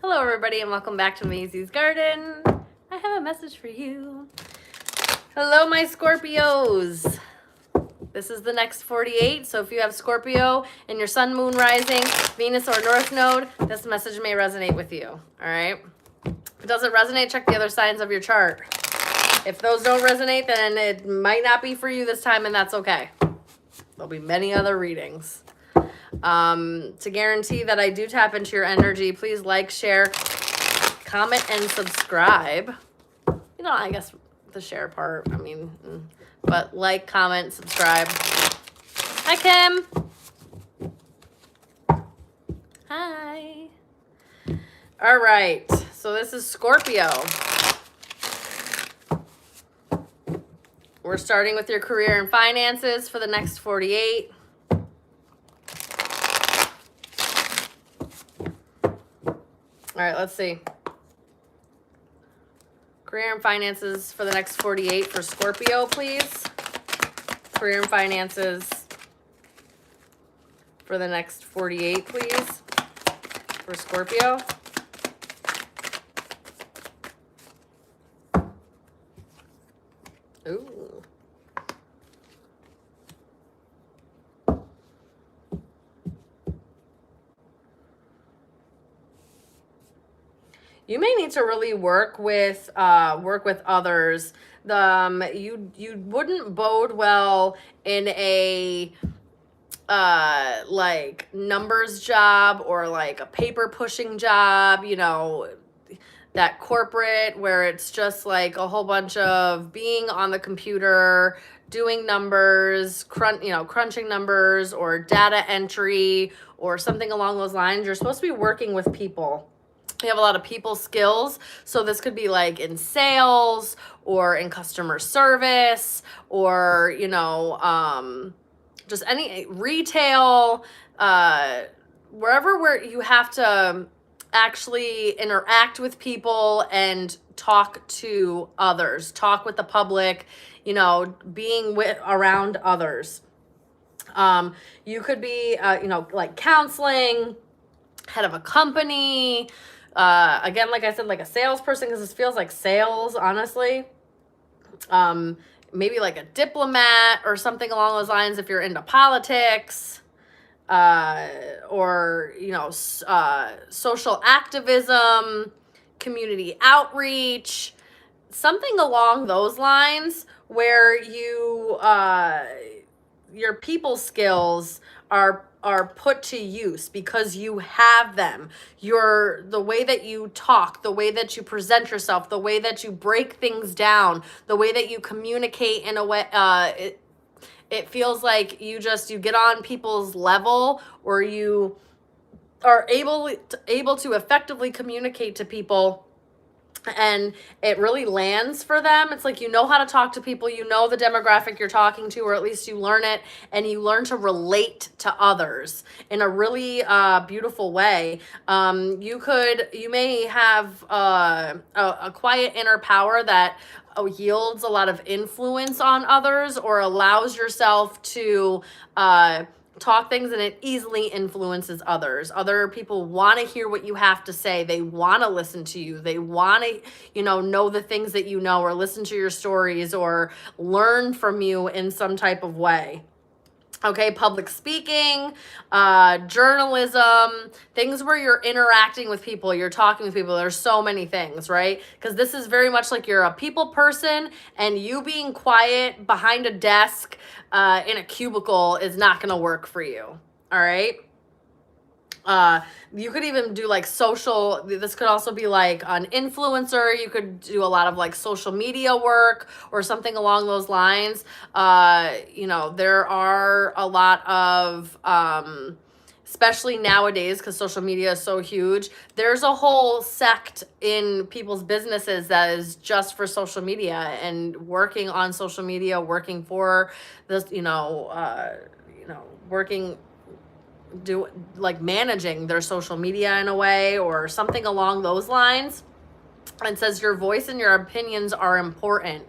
Hello everybody and welcome back to Maisie's Garden. I have a message for you. Hello my Scorpios. This is the next 48, so if you have Scorpio in your sun, moon, rising, Venus, or North Node, this message may resonate with you, all right? If it doesn't resonate, check the other signs of your chart. If those don't resonate, then it might not be for you this time, and that's okay. There'll be many other readings. To guarantee that I do tap into your energy, please like, share, comment, and subscribe. You know, I guess the share part, but like, comment, subscribe. Hi, Kim. Hi. All right, so this is Scorpio. We're starting with your career and finances for the next 48. All right, let's see. Career and finances for the next 48 for Scorpio, please. Career and finances for the next 48, please, for Scorpio. Ooh. You may need to really work with others. You wouldn't bode well in a like numbers job or like a paper pushing job, you know, that corporate where it's just like a whole bunch of being on the computer, doing numbers, crunching numbers or data entry or something along those lines. You're supposed to be working with people. You have a lot of people skills, so this could be like in sales or in customer service or, you know, just any retail, wherever where you have to actually interact with people and talk to others, talk with the public, you know, being around others. You could be, you know, like counseling, head of a company, again, like I said, like a salesperson, because this feels like sales, honestly. Maybe like a diplomat or something along those lines if you're into politics, or, you know, social activism, community outreach, something along those lines where you, your people skills are put to use because you have them. The way that you talk, the way that you present yourself, the way that you break things down, the way that you communicate in a way, it feels like you get on people's level, or you are able to effectively communicate to people, and it really lands for them. It's like, you know how to talk to people, you know the demographic you're talking to, or at least you learn it, and you learn to relate to others in a really beautiful way. You may have a quiet inner power that yields a lot of influence on others, or allows yourself to talk things, and it easily influences others. Other people want to hear what you have to say. They want to listen to you. They want to, you know the things that you know, or listen to your stories, or learn from you in some type of way. Okay, public speaking, journalism, things where you're interacting with people, you're talking with people. There's so many things, right? Because this is very much like you're a people person, and you being quiet behind a desk in a cubicle is not going to work for you, all right? You could even do like social, this could also be like an influencer. You could do a lot of like social media work or something along those lines. You know, there are a lot of, especially nowadays, because social media is so huge, there's a whole sect in people's businesses that is just for social media and working on social media, working for this, managing their social media in a way or something along those lines. And says your voice and your opinions are important.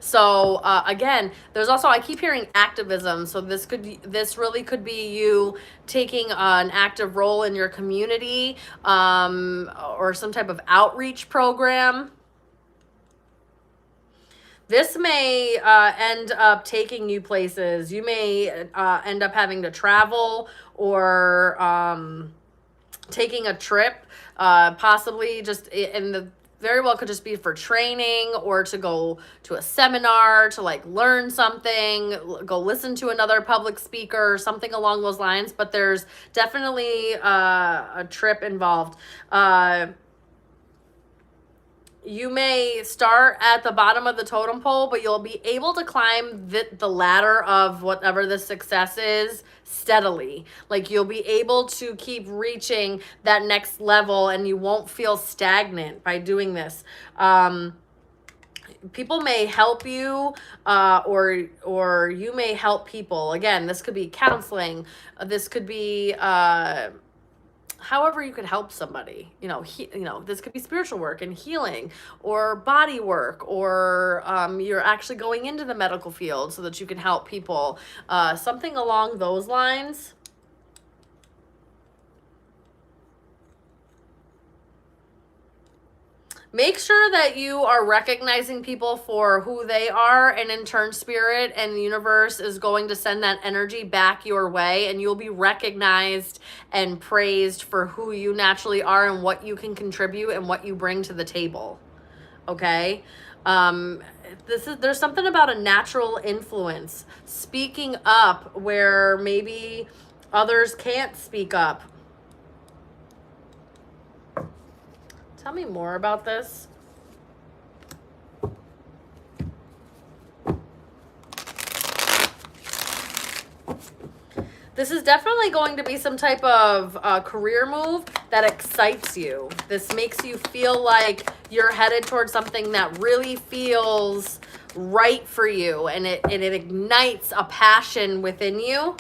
So again, there's also, I keep hearing activism. So this really could be you taking an active role in your community, or some type of outreach program. This may end up taking you places. You may end up having to travel, or taking a trip, possibly just in the very well could just be for training, or to go to a seminar to like learn something, go listen to another public speaker, something along those lines. But there's definitely a trip involved. You may start at the bottom of the totem pole, but you'll be able to climb the ladder of whatever the success is steadily. Like, you'll be able to keep reaching that next level, and you won't feel stagnant by doing this. People may help you, or you may help people. Again, this could be counseling. This could be however you could help somebody. This could be spiritual work and healing, or body work, or you're actually going into the medical field so that you can help people, something along those lines. Make sure that you are recognizing people for who they are, and in turn, spirit and the universe is going to send that energy back your way, and you'll be recognized and praised for who you naturally are and what you can contribute and what you bring to the table. Okay? There's something about a natural influence, speaking up where maybe others can't speak up. Tell me more about this. This is definitely going to be some type of career move that excites you. This makes you feel like you're headed towards something that really feels right for you, and it ignites a passion within you.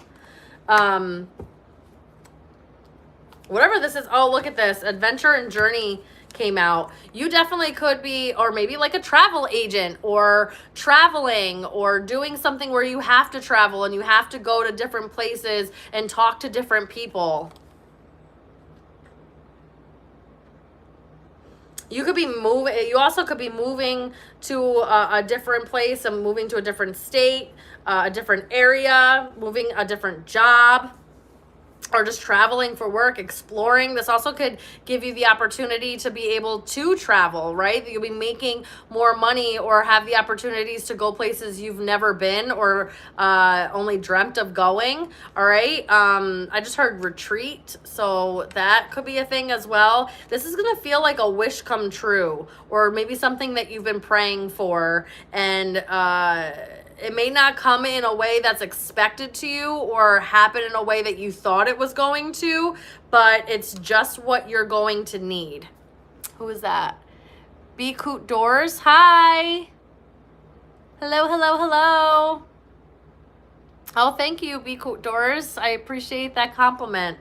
Whatever this is. Oh, look at this. Adventure and Journey came out. You definitely could be, or maybe like a travel agent, or traveling, or doing something where you have to travel and you have to go to different places and talk to different people. You could be moving. You also could be moving to a different place, and moving to a different state, a different area, moving a different job, or just traveling for work, exploring. This also could give you the opportunity to be able to travel, right? You'll be making more money, or have the opportunities to go places you've never been, or only dreamt of going. All right. I just heard retreat, so that could be a thing as well. This is going to feel like a wish come true, or maybe something that you've been praying for, and it may not come in a way that's expected to you, or happen in a way that you thought it was going to, but it's just what you're going to need. Who is that? Be Coot Doors. Hi. Hello, hello, hello. Oh, thank you, Be Coot Doors. I appreciate that compliment.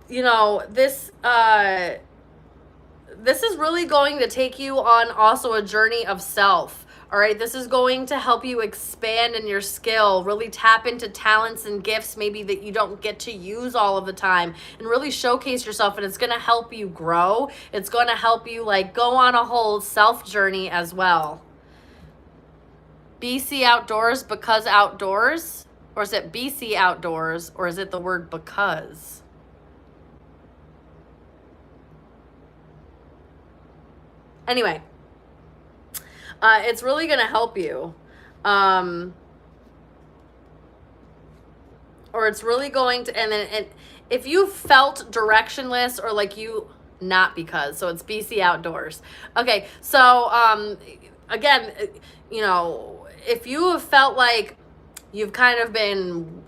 This is really going to take you on also a journey of self. All right, this is going to help you expand in your skill, really tap into talents and gifts maybe that you don't get to use all of the time, and really showcase yourself. And it's going to help you grow. It's going to help you like go on a whole self journey as well. BC Outdoors, because outdoors? Or is it BC Outdoors, or is it the word because? Anyway. It's really going to help you. Or it's really going to, and if you felt directionless, or like you, not because, so it's BC Outdoors. Okay. So, again, if you have felt like you've kind of been,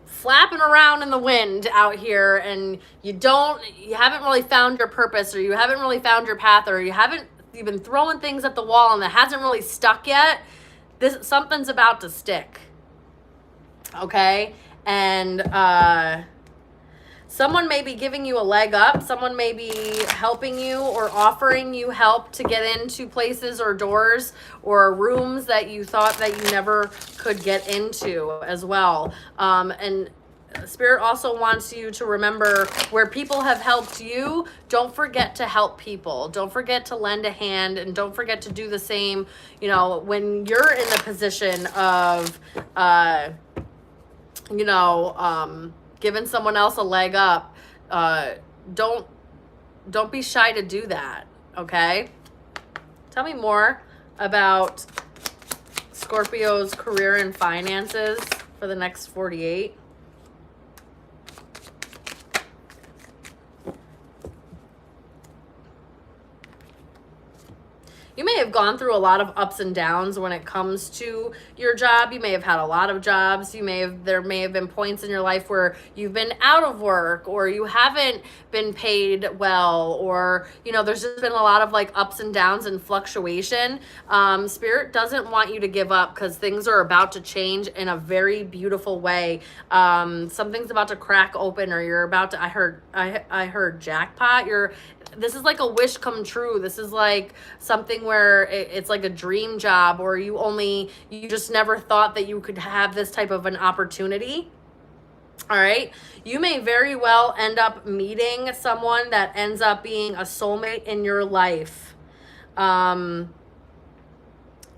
flapping around in the wind out here, and you haven't really found your purpose, or you haven't really found your path, or you've been throwing things at the wall and that hasn't really stuck yet, something's about to stick. Okay? And Someone may be giving you a leg up. Someone may be helping you or offering you help to get into places or doors or rooms that you thought that you never could get into as well. And Spirit also wants you to remember where people have helped you. Don't forget to help people. Don't forget to lend a hand, and don't forget to do the same. You know, when you're in the position of, giving someone else a leg up, don't be shy to do that. Okay. Tell me more about Scorpio's career and finances for the next 48. You may have gone through a lot of ups and downs when it comes to your job. You may have had a lot of jobs. There may have been points in your life where you've been out of work, or you haven't been paid well, or, there's just been a lot of like ups and downs and fluctuation. Spirit doesn't want you to give up, because things are about to change in a very beautiful way. Something's about to crack open, or you're about to, I heard jackpot. This is like a wish come true. This is like something where it's like a dream job, or you just never thought that you could have this type of an opportunity. All right. You may very well end up meeting someone that ends up being a soulmate in your life,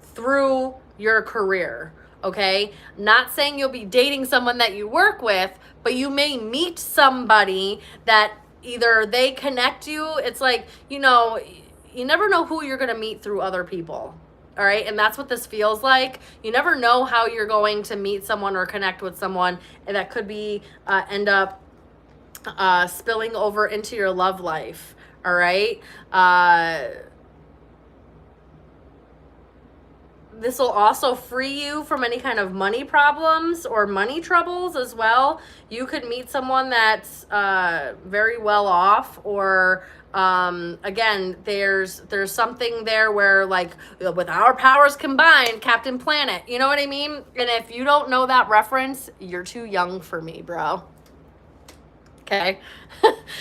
through your career. Okay. Not saying you'll be dating someone that you work with, but you may meet somebody that either they connect you. It's like, you never know who you're going to meet through other people. All right. And that's what this feels like. You never know how you're going to meet someone or connect with someone, and that could be, end up, spilling over into your love life. All right. This will also free you from any kind of money problems or money troubles as well. You could meet someone that's very well off, or again, there's something there where, like, with our powers combined, Captain Planet, you know what I mean? And if you don't know that reference, you're too young for me, bro. Okay?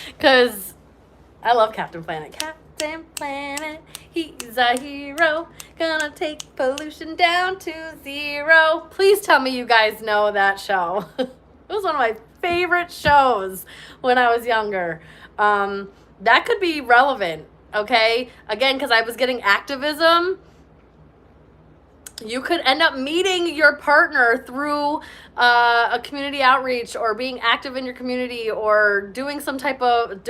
Because I love Captain Planet. Captain Planet, he's a hero, gonna take pollution down to zero. Please tell me you guys know that show. It was one of my favorite shows when I was younger. That could be relevant, okay? Again, because I was getting activism. You could end up meeting your partner through a community outreach, or being active in your community, or doing some type of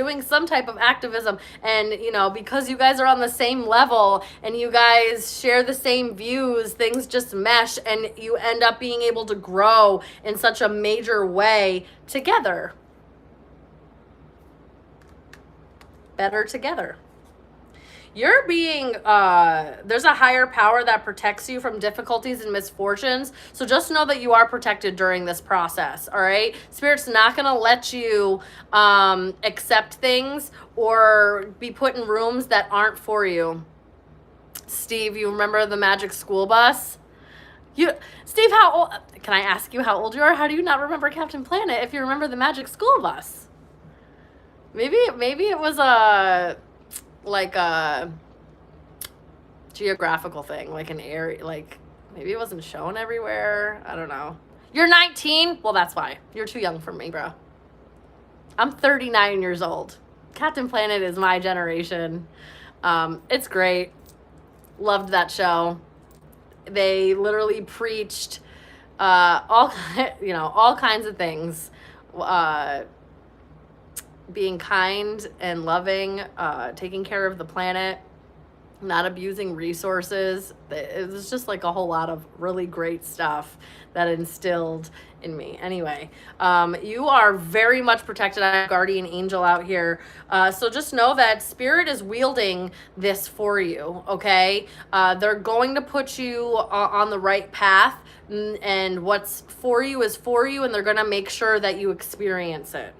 activism. And because you guys are on the same level and you guys share the same views, things just mesh, and you end up being able to grow in such a major way together. Better together. You're being, there's a higher power that protects you from difficulties and misfortunes. So just know that you are protected during this process, all right? Spirit's not going to let you accept things or be put in rooms that aren't for you. Steve, you remember the Magic School Bus? Steve, how old, can I ask you how old you are? How do you not remember Captain Planet if you remember the Magic School Bus? Maybe it was a geographical thing, like an area, like maybe it wasn't shown everywhere. I don't know. You're 19? Well, that's why. You're too young for me, bro. I'm 39 years old. Captain Planet is my generation. It's great. Loved that show. They literally preached all kinds of things. Being kind and loving, taking care of the planet, not abusing resources. It was just like a whole lot of really great stuff that instilled in me. Anyway, you are very much protected. I have a guardian angel out here. So just know that Spirit is wielding this for you, okay? They're going to put you on the right path, and what's for you is for you, and they're going to make sure that you experience it.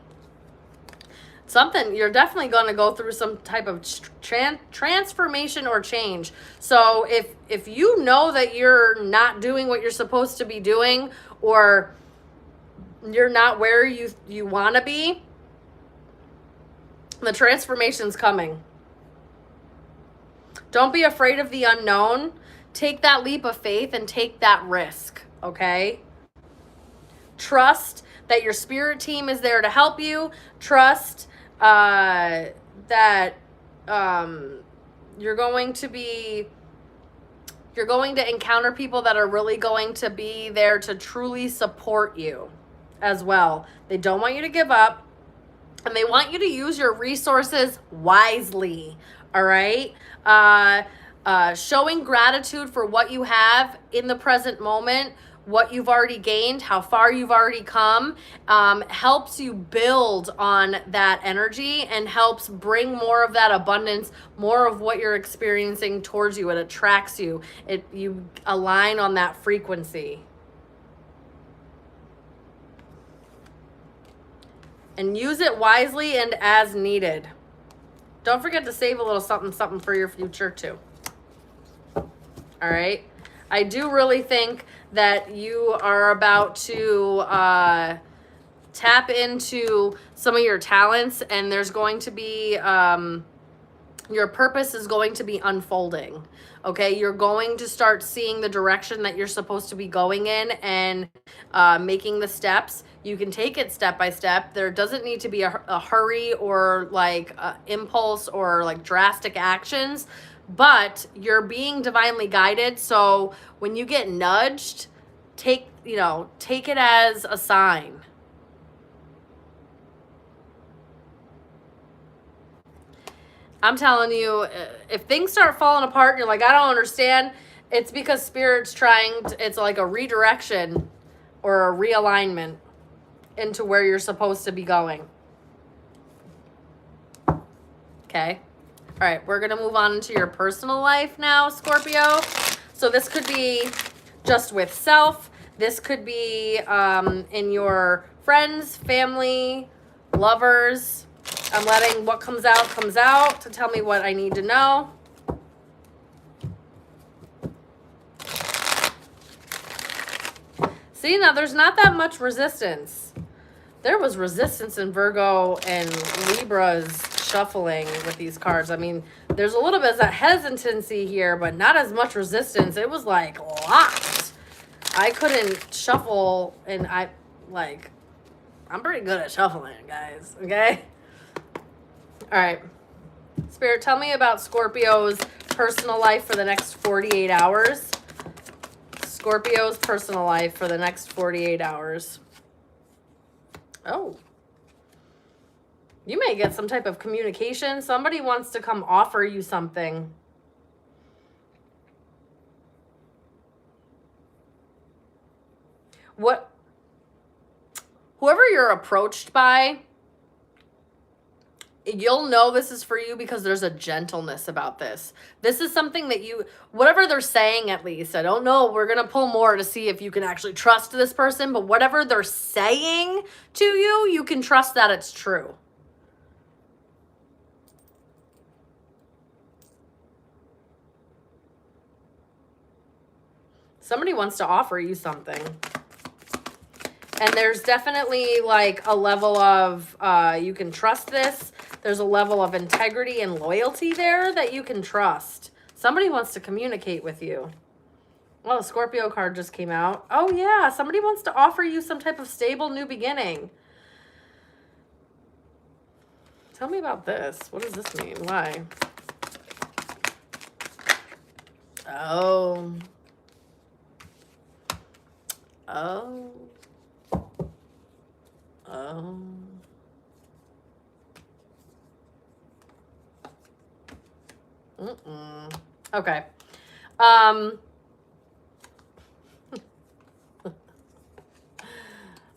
You're definitely going to go through some type of transformation or change. So if you know that you're not doing what you're supposed to be doing, or you're not where you want to be, The transformation's coming. Don't be afraid of the unknown. Take that leap of faith and take that risk, okay? Trust that your spirit team is there to help you. Trust that you're going to encounter people that are really going to be there to truly support you as well. They don't want you to give up, and they want you to use your resources wisely, all right? Showing gratitude for what you have in the present moment, what you've already gained, how far you've already come, helps you build on that energy and helps bring more of that abundance, more of what you're experiencing towards you. It attracts you. You align on that frequency. And use it wisely and as needed. Don't forget to save a little something for your future too. All right. I do really think that you are about to tap into some of your talents, and there's going to be your purpose is going to be unfolding. Okay, you're going to start seeing the direction that you're supposed to be going in and making the steps. You can take it step by step. There doesn't need to be a hurry or like impulse or like drastic actions, but you're being divinely guided. So when you get nudged, take it as a sign. I'm telling you, if things start falling apart and you're like, I don't understand, it's because Spirit's it's like a redirection or a realignment into where you're supposed to be going. Okay. All right, we're going to move on into your personal life now, Scorpio. So this could be just with self. This could be in your friends, family, lovers. I'm letting what comes out to tell me what I need to know. See, now there's not that much resistance. There was resistance in Virgo and Libra's shuffling with these cards. I mean, there's a little bit of hesitancy here, but not as much resistance. It was like locked. I couldn't shuffle, and I'm pretty good at shuffling, guys, okay? All right. Spirit, tell me about Scorpio's personal life for the next 48 hours. Scorpio's personal life for the next 48 hours. Oh. You may get some type of communication. Somebody wants to come offer you something. Whoever you're approached by, you'll know this is for you because there's a gentleness about this. This is something that whatever they're saying, at least, I don't know, we're going to pull more to see if you can actually trust this person, but whatever they're saying to you, you can trust that it's true. Somebody wants to offer you something. And there's definitely like a level of, you can trust this. There's a level of integrity and loyalty there that you can trust. Somebody wants to communicate with you. Oh, the Scorpio card just came out. Oh, yeah. Somebody wants to offer you some type of stable new beginning. Tell me about this. What does this mean? Why? Oh. Oh. Oh. Okay.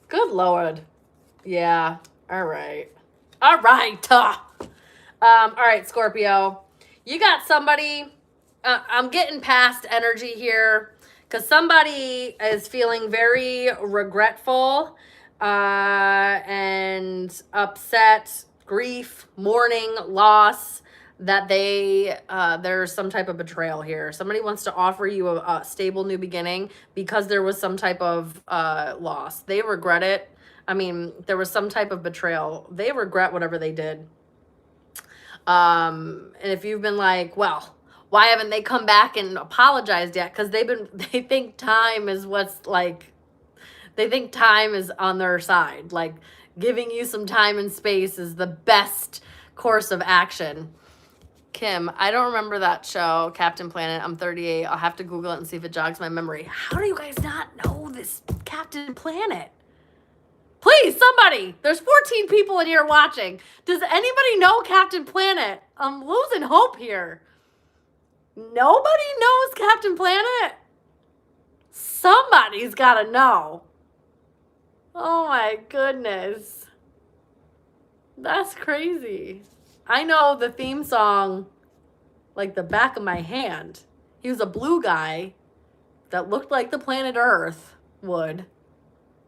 Good Lord. Yeah. All right. All right. All right, Scorpio. You got somebody. I'm getting past energy here because somebody is feeling very regretful and upset, grief, mourning, loss, that there's some type of betrayal here. Somebody wants to offer you a stable new beginning because there was some type of loss. They regret it. I mean, there was some type of betrayal. They regret whatever they did. And if you've been like, well, why haven't they come back and apologized yet? Because they think time is what's like, they think time is on their side. Like giving you some time and space is the best course of action. Kim, I don't remember that show, Captain Planet. I'm 38. I'll have to Google it and see if it jogs my memory. How do you guys not know this Captain Planet? Please, somebody. There's 14 people in here watching. Does anybody know Captain Planet? I'm losing hope here. Nobody knows Captain Planet? Somebody's got to know. Oh my goodness. That's crazy. I know the theme song like the back of my hand. He was a blue guy that looked like the planet Earth would. And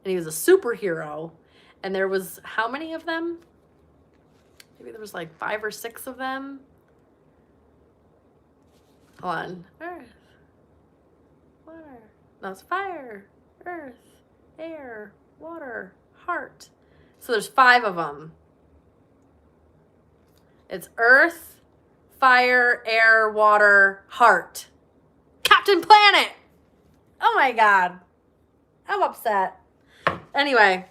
he was a superhero. And there was how many of them? Maybe there was like 5 or 6 of them. Hold on. Earth. Water. No, it's fire. Earth. Air. Water. Heart. So there's 5 of them. It's earth, fire, air, water, heart. Captain Planet! Oh my God. I'm upset. Anyway,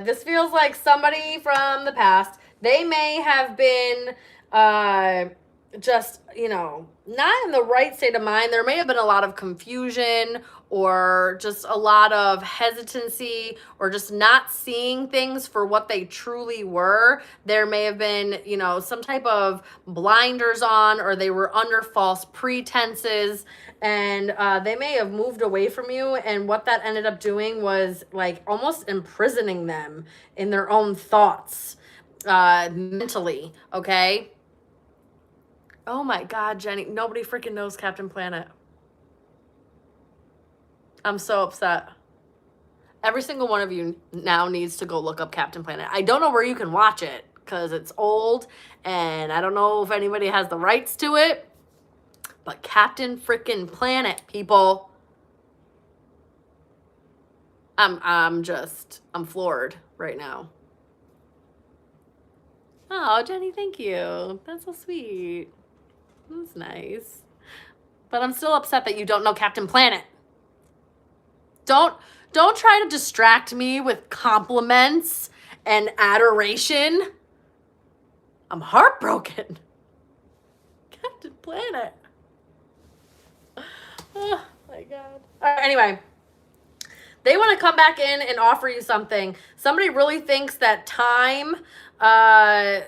this feels like somebody from the past. They may have been just, not in the right state of mind. There may have been a lot of confusion or just a lot of hesitancy or just not seeing things for what they truly were. There may have been, some type of blinders on, or they were under false pretenses, and they may have moved away from you. And what that ended up doing was like almost imprisoning them in their own thoughts, mentally. Okay. Oh my God, Jenny, nobody freaking knows Captain Planet. I'm so upset. Every single one of you now needs to go look up Captain Planet. I don't know where you can watch it because it's old and I don't know if anybody has the rights to it, but Captain freaking Planet, people. I'm floored right now. Oh, Jenny, thank you. That's so sweet. That's nice. But I'm still upset that you don't know Captain Planet. Don't try to distract me with compliments and adoration. I'm heartbroken. Captain Planet. Oh my God. All right, anyway. They want to come back in and offer you something. Somebody really thinks that time, or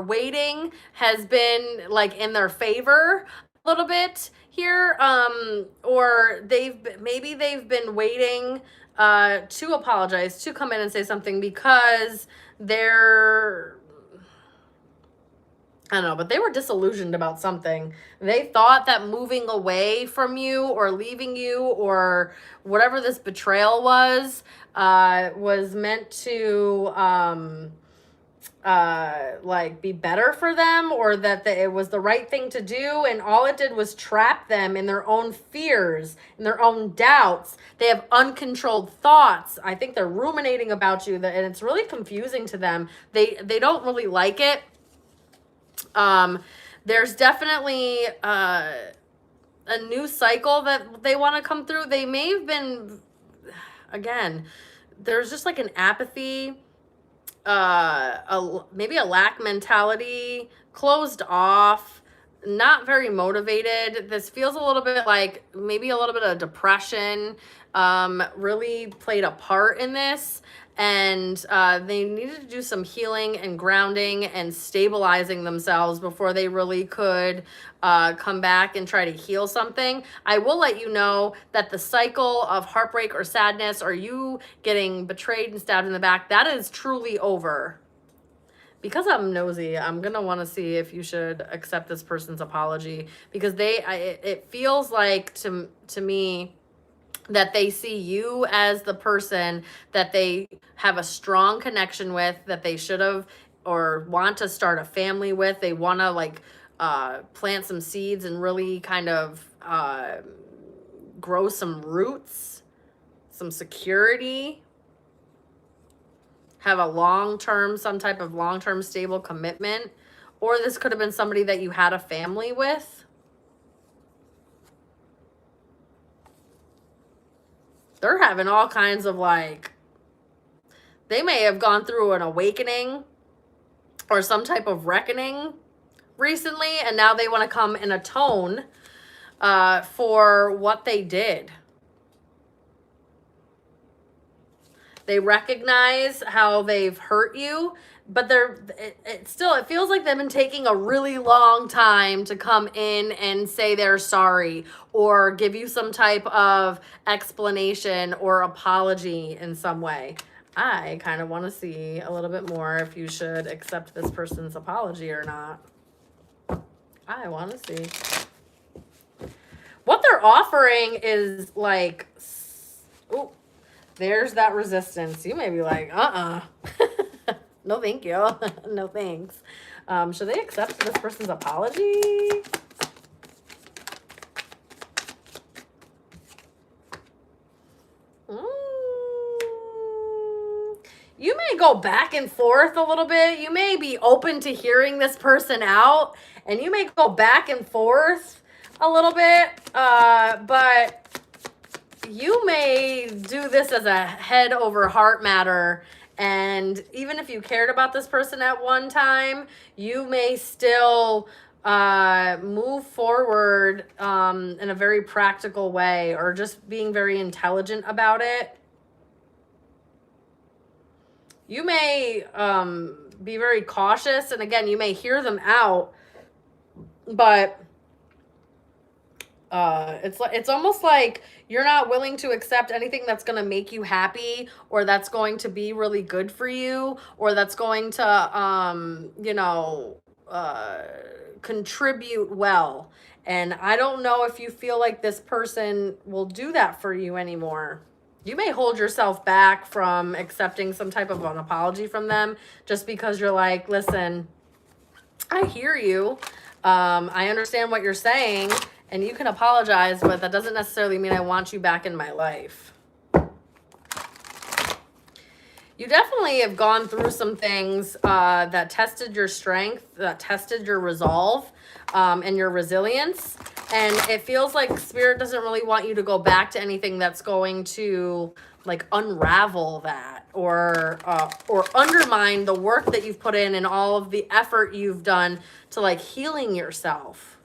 waiting has been like in their favor a little bit here. Or maybe they've been waiting to apologize, to come in and say something because they're, I don't know, but they were disillusioned about something. They thought that moving away from you or leaving you or whatever this betrayal was meant to be better for them, or that it was the right thing to do, and all it did was trap them in their own fears, in their own doubts. They have uncontrolled thoughts. I think they're ruminating about you, and it's really confusing to them. They don't really like it. There's definitely a new cycle that they want to come through. They may have been, again, there's just like an apathy, maybe a lack mentality, closed off, not very motivated. This feels a little bit like maybe a little bit of depression really played a part in this. And they needed to do some healing and grounding and stabilizing themselves before they really could come back and try to heal something. I will let you know that the cycle of heartbreak or sadness or you getting betrayed and stabbed in the back, that is truly over. Because I'm nosy, I'm going to want to see if you should accept this person's apology, because it feels like to me that they see you as the person that they have a strong connection with, that they should have or want to start a family with. They want to plant some seeds and really kind of grow some roots, some security. have a long-term, some type of long-term stable commitment, or this could have been somebody that you had a family with. They're having all kinds of like, they may have gone through an awakening or some type of reckoning recently, and now they want to come and atone for what they did. They recognize how they've hurt you, but it feels like they've been taking a really long time to come in and say they're sorry or give you some type of explanation or apology in some way. I kind of want to see a little bit more if you should accept this person's apology or not. I want to see. What they're offering is like, oh, there's that resistance. You may be like, no, thank you. No, thanks. Should they accept this person's apology? You may go back and forth a little bit. You may be open to hearing this person out, and you may go back and forth a little bit, but you may do this as a head over heart matter. And even if you cared about this person at one time, you may still move forward in a very practical way, or just being very intelligent about it. You may be very cautious, and again, you may hear them out, but it's almost like you're not willing to accept anything that's going to make you happy, or that's going to be really good for you, or that's going to contribute well. And I don't know if you feel like this person will do that for you anymore. You may hold yourself back from accepting some type of an apology from them just because you're like, listen, I hear you. I understand what you're saying, and you can apologize, but that doesn't necessarily mean I want you back in my life. You definitely have gone through some things that tested your strength, that tested your resolve, and your resilience. And it feels like Spirit doesn't really want you to go back to anything that's going to like unravel that, or undermine the work that you've put in and all of the effort you've done to like healing yourself.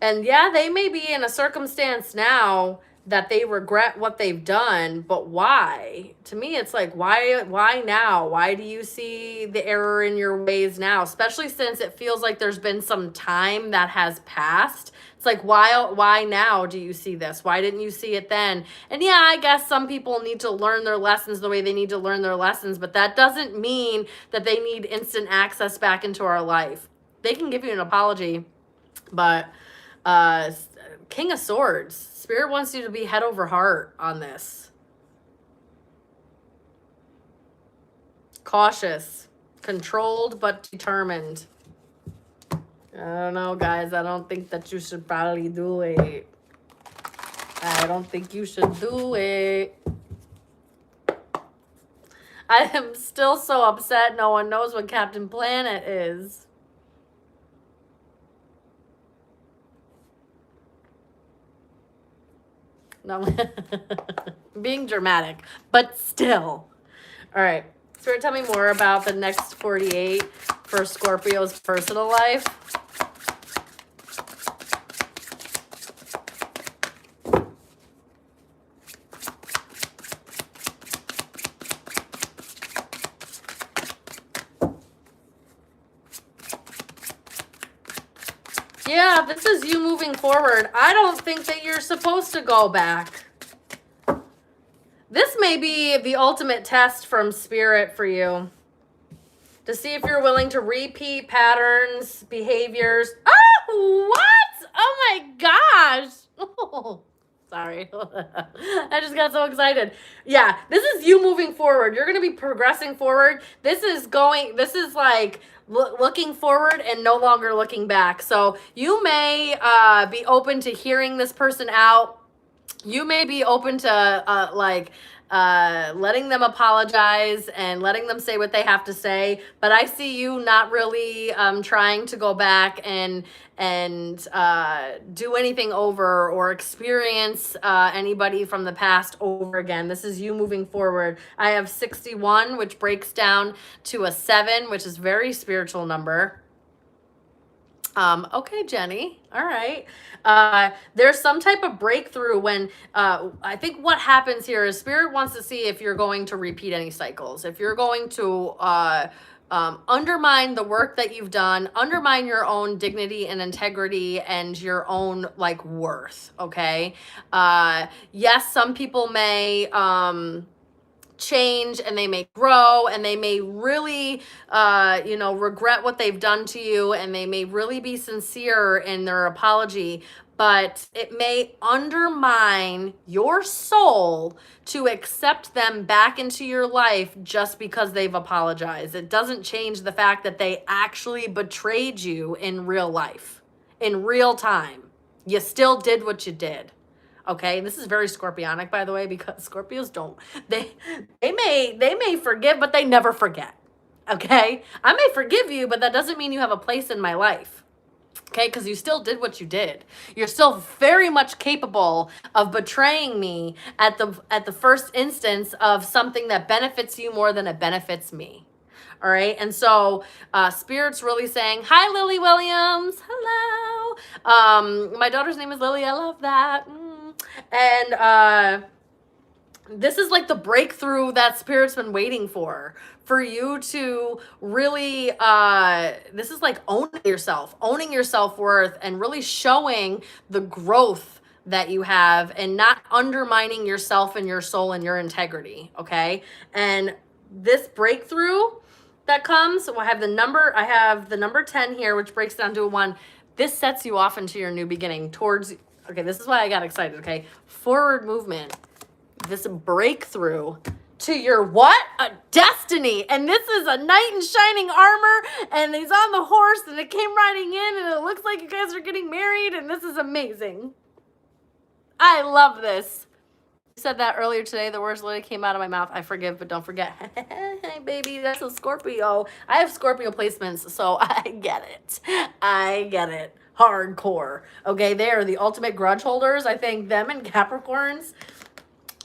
And yeah, they may be in a circumstance now that they regret what they've done, but why? To me, it's like, why now? Why do you see the error in your ways now? Especially since it feels like there's been some time that has passed. It's like, why now do you see this? Why didn't you see it then? And yeah, I guess some people need to learn their lessons the way they need to learn their lessons, but that doesn't mean that they need instant access back into our life. They can give you an apology, but King of Swords, Spirit wants you to be head over heart on this. Cautious, controlled, but determined. I don't know, guys. I don't think that you should probably do it. I don't think you should do it. I am still so upset no one knows what Captain Planet is. No, being dramatic, but still. All right. Spirit, tell me more about the next 48 for Scorpio's personal life. Yeah, this is you moving forward. I don't think that you're supposed to go back. This may be the ultimate test from Spirit for you, to see if you're willing to repeat patterns, behaviors. Oh, what? Oh my gosh. Oh, sorry. I just got so excited. Yeah, this is you moving forward. You're going to be progressing forward. This is like looking forward and no longer looking back. So you may be open to hearing this person out. You may be open to letting them apologize and letting them say what they have to say. But I see you not really trying to go back and do anything over or experience anybody from the past over again. This is you moving forward. I have 61, which breaks down to a 7, which is very spiritual number. Okay, Jenny. All right. There's some type of breakthrough when I think what happens here is Spirit wants to see if you're going to repeat any cycles, if you're going to undermine the work that you've done, undermine your own dignity and integrity and your own like worth. Okay. Yes, some people may change and they may grow and they may really regret what they've done to you, and they may really be sincere in their apology, but it may undermine your soul to accept them back into your life just because they've apologized. It doesn't change the fact that they actually betrayed you in real life, in real time. You still did what you did. Okay, this is very Scorpionic, by the way, because Scorpios don't, they may forgive, but they never forget. Okay, I may forgive you, but that doesn't mean you have a place in my life. Okay, because you still did what you did. You're still very much capable of betraying me at the first instance of something that benefits you more than it benefits me. All right. And so Spirit's really saying, hi, Lily Williams. Hello. My daughter's name is Lily. I love that. And this is like the breakthrough that Spirit's been waiting for you to really, this is like owning yourself, owning your self-worth, and really showing the growth that you have and not undermining yourself and your soul and your integrity. Okay. And this breakthrough that comes, so I have the number 10 here, which breaks down to a 1. This sets you off into your new beginning towards, okay, this is why I got excited, okay? Forward movement, this breakthrough to your what? A destiny. And this is a knight in shining armor, and he's on the horse, and it came riding in, and it looks like you guys are getting married, and this is amazing. I love this. Said that earlier today. The words literally came out of my mouth. I forgive, but don't forget. Hey, baby, that's a Scorpio. I have Scorpio placements, so I get it. I get it. Hardcore. Okay, they are the ultimate grudge holders. I think them and Capricorns.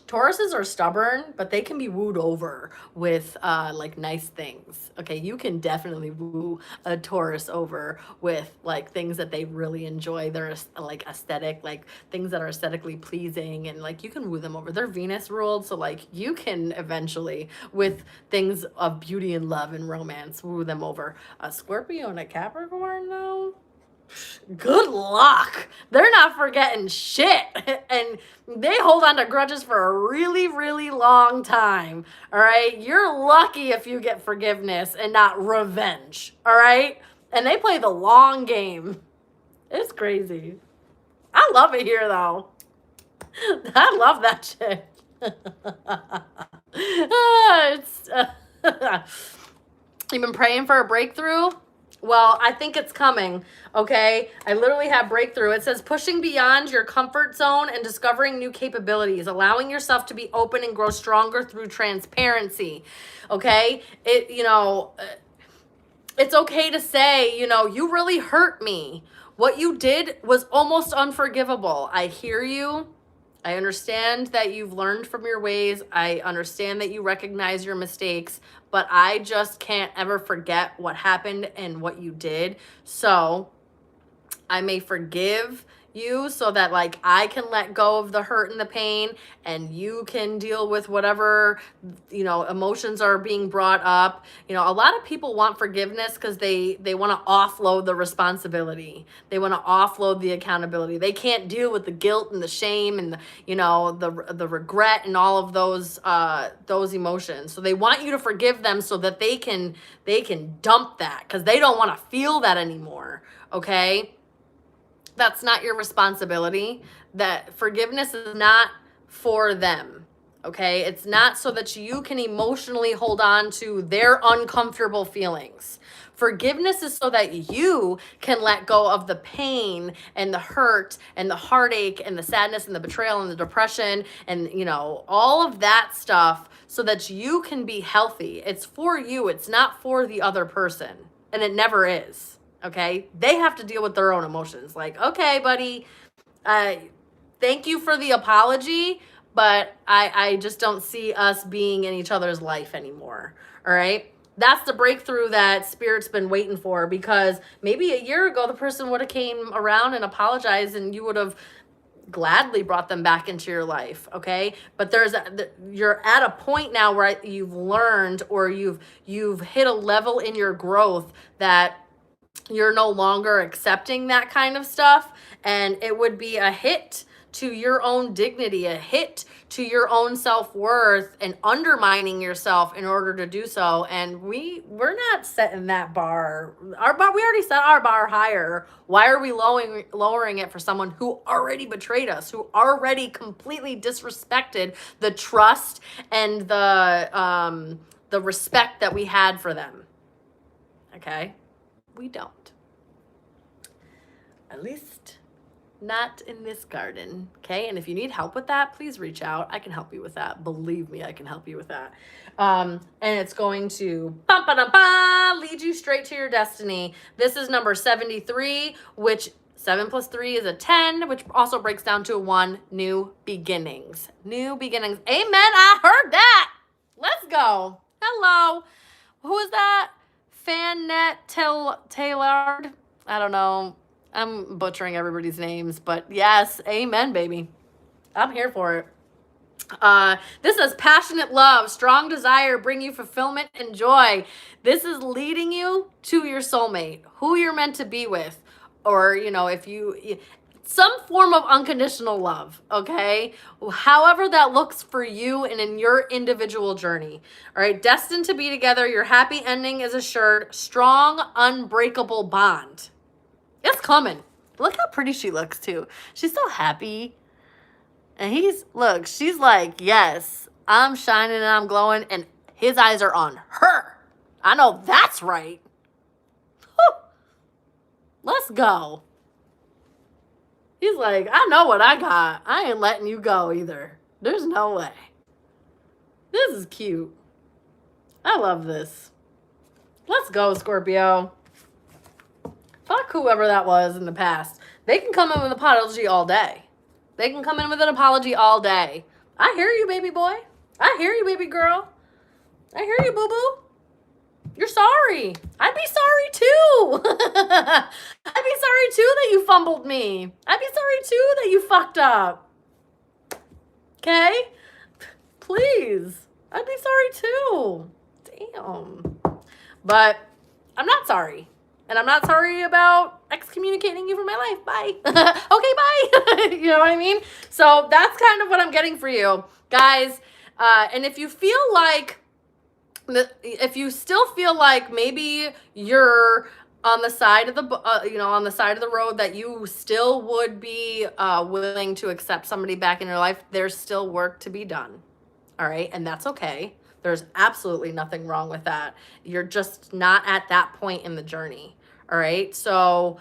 Tauruses are stubborn, but they can be wooed over with like nice things. Okay, you can definitely woo a Taurus over with like things that they really enjoy. They're like aesthetic, like things that are aesthetically pleasing, and like you can woo them over. They're Venus ruled, so like you can eventually, with things of beauty and love and romance, woo them over. A Scorpio and a Capricorn, though, good luck. They're not forgetting shit. And they hold on to grudges for a really, really long time. All right. You're lucky if you get forgiveness and not revenge. All right. And they play the long game. It's crazy. I love it here, though. I love that shit. You've been praying for a breakthrough? Well, I think it's coming, okay? I literally have breakthrough. It says pushing beyond your comfort zone and discovering new capabilities, allowing yourself to be open and grow stronger through transparency, okay? It's okay to say, you really hurt me. What you did was almost unforgivable. I hear you. I understand that you've learned from your ways. I understand that you recognize your mistakes, but I just can't ever forget what happened and what you did. So I may forgive you so that like I can let go of the hurt and the pain, and you can deal with whatever emotions are being brought up. A lot of people want forgiveness because they want to offload the responsibility. They want to offload the accountability. They can't deal with the guilt and the shame and the regret and all of those emotions. So they want you to forgive them so that they can dump that, because they don't want to feel that anymore. Okay? That's not your responsibility. That forgiveness is not for them. Okay? It's not so that you can emotionally hold on to their uncomfortable feelings. Forgiveness is so that you can let go of the pain and the hurt and the heartache and the sadness and the betrayal and the depression and, you know, all of that stuff so that you can be healthy. It's for you. It's not for the other person. And it never is. Okay? They have to deal with their own emotions. Like, okay, buddy, thank you for the apology, but I just don't see us being in each other's life anymore. All right? That's the breakthrough that Spirit's been waiting for, because maybe a year ago the person would have came around and apologized and you would have gladly brought them back into your life. Okay? But you're at a point now where you've learned, or you've hit a level in your growth that you're no longer accepting that kind of stuff, and it would be a hit to your own dignity, a hit to your own self-worth, and undermining yourself in order to do so. And we're not setting that bar. We already set our bar higher. Why are we lowering it for someone who already betrayed us, who already completely disrespected the trust and the respect that we had for them? Okay? We don't. At least not in this garden. Okay? And if you need help with that, please reach out. I can help you with that. Believe me, I can help you with that. And it's going to lead you straight to your destiny. This is number 73, which 7 plus 3 is a 10, which also breaks down to 1. New beginnings. New beginnings. Amen. I heard that. Let's go. Hello. Who is that? Fannet Taylor. I don't know. I'm butchering everybody's names, but yes, amen, baby. I'm here for it. This is passionate love, strong desire, bring you fulfillment and joy. This is leading you to your soulmate, who you're meant to be with, or, you know, some form of unconditional love, okay? However that looks for you and in your individual journey. All right, destined to be together, your happy ending is assured, strong, unbreakable bond. It's coming. Look how pretty she looks, too. She's so happy. And she's like, yes, I'm shining and I'm glowing, and his eyes are on her. I know that's right. Whew. Let's go. He's like, I know what I got. I ain't letting you go either. There's no way. This is cute. I love this. Let's go, Scorpio. Fuck whoever that was in the past. They can come in with an apology all day. They can come in with an apology all day. I hear you, baby boy. I hear you, baby girl. I hear you, boo-boo. You're sorry. I'd be sorry too. I'd be sorry too that you fumbled me. I'd be sorry too that you fucked up. Okay? Please. I'd be sorry too. Damn. But I'm not sorry. And I'm not sorry about excommunicating you from my life. Bye. Okay, bye. You know what I mean? So that's kind of what I'm getting for you, guys. And if you feel like, if you still feel like maybe you're on the side of the, on the side of the road that you still would be willing to accept somebody back in your life, there's still work to be done. All right. And that's okay. There's absolutely nothing wrong with that. You're just not at that point in the journey. All right. So,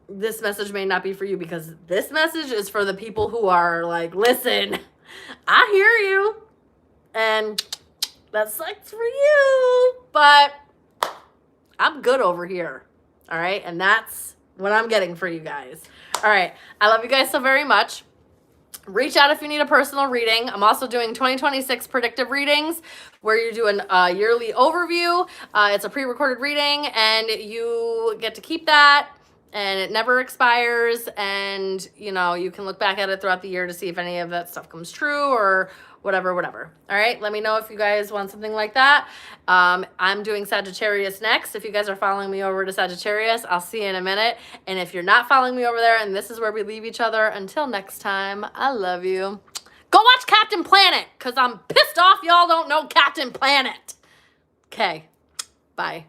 this message may not be for you, because this message is for the people who are like, listen, I hear you. And that sucks for you, but I'm good over here. All right. And that's what I'm getting for you guys. All right. I love you guys so very much. Reach out if you need a personal reading. I'm also doing 2026 predictive readings where you're doing a yearly overview. It's a pre-recorded reading and you get to keep that, and it never expires. And, you can look back at it throughout the year to see if any of that stuff comes true or whatever. All right. Let me know if you guys want something like that. I'm doing Sagittarius next. If you guys are following me over to Sagittarius, I'll see you in a minute. And if you're not following me over there, and this is where we leave each other, until next time, I love you. Go watch Captain Planet, because I'm pissed off y'all don't know Captain Planet. Okay. Bye.